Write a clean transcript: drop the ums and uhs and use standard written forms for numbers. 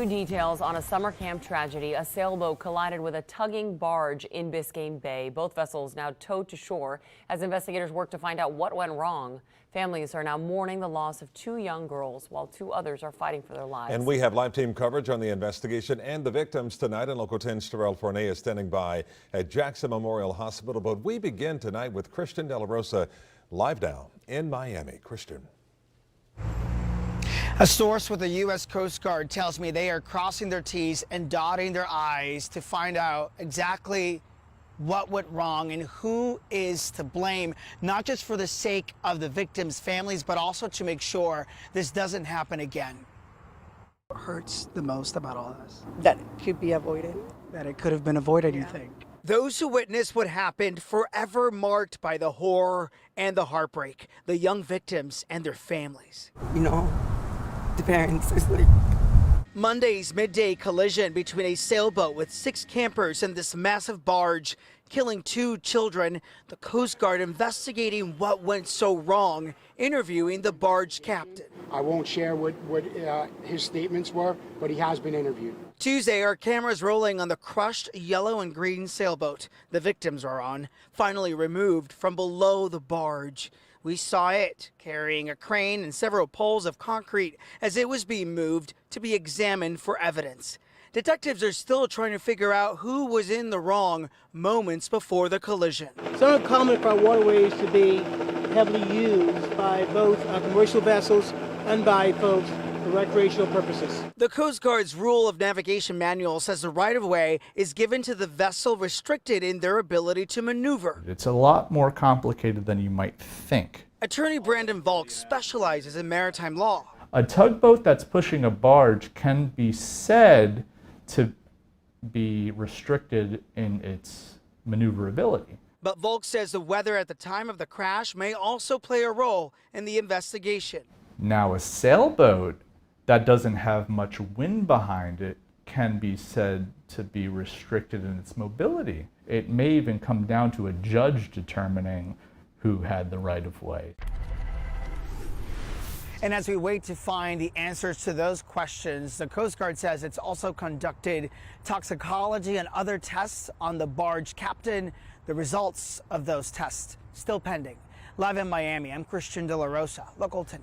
New details on a summer camp tragedy. A sailboat collided with a tugging barge in Biscayne Bay. Both vessels now towed to shore as investigators work to find out what went wrong. Families are now mourning the loss of two young girls while two others are fighting for their lives. And we have live team coverage on the investigation and the victims tonight. And Local 10's Terrell Fournier is standing by at Jackson Memorial Hospital. But we begin tonight with Christian De La Rosa live now in Miami. Christian. A source with the U.S. Coast Guard tells me they are crossing their T's and dotting their I's to find out exactly what went wrong and who is to blame, not just for the sake of the victims' families, but also to make sure this doesn't happen again. What hurts the most about all this? That it could be avoided. That it could have been avoided, you think? Those who witnessed what happened forever marked by the horror and the heartbreak, the young victims and their families. You know, the parents is like... Monday's midday collision between a sailboat with 6 campers and this massive barge, killing 2 children. The Coast Guard investigating what went so wrong, interviewing the barge captain. I won't share what his statements were, but he has been interviewed. Tuesday, our cameras rolling on the crushed yellow and green sailboat the victims are on, finally removed from below the barge. We saw it carrying a crane and several poles of concrete as it was being moved to be examined for evidence. Detectives are still trying to figure out who was in the wrong moments before the collision. It's uncommon for our waterways to be heavily used by both commercial vessels and by folks for recreational purposes. The Coast Guard's Rule of Navigation Manual says the right-of-way is given to the vessel restricted in their ability to maneuver. It's a lot more complicated than you might think. Attorney Brandon Volk specializes in maritime law. A tugboat that's pushing a barge can be said to be restricted in its maneuverability. But Volk says the weather at the time of the crash may also play a role in the investigation. Now, a sailboat that doesn't have much wind behind it can be said to be restricted in its mobility. It may even come down to a judge determining who had the right of way. And as we wait to find the answers to those questions, the Coast Guard says it's also conducted toxicology and other tests on the barge captain. The results of those tests still pending. Live in Miami, I'm Christian De La Rosa, Local 10.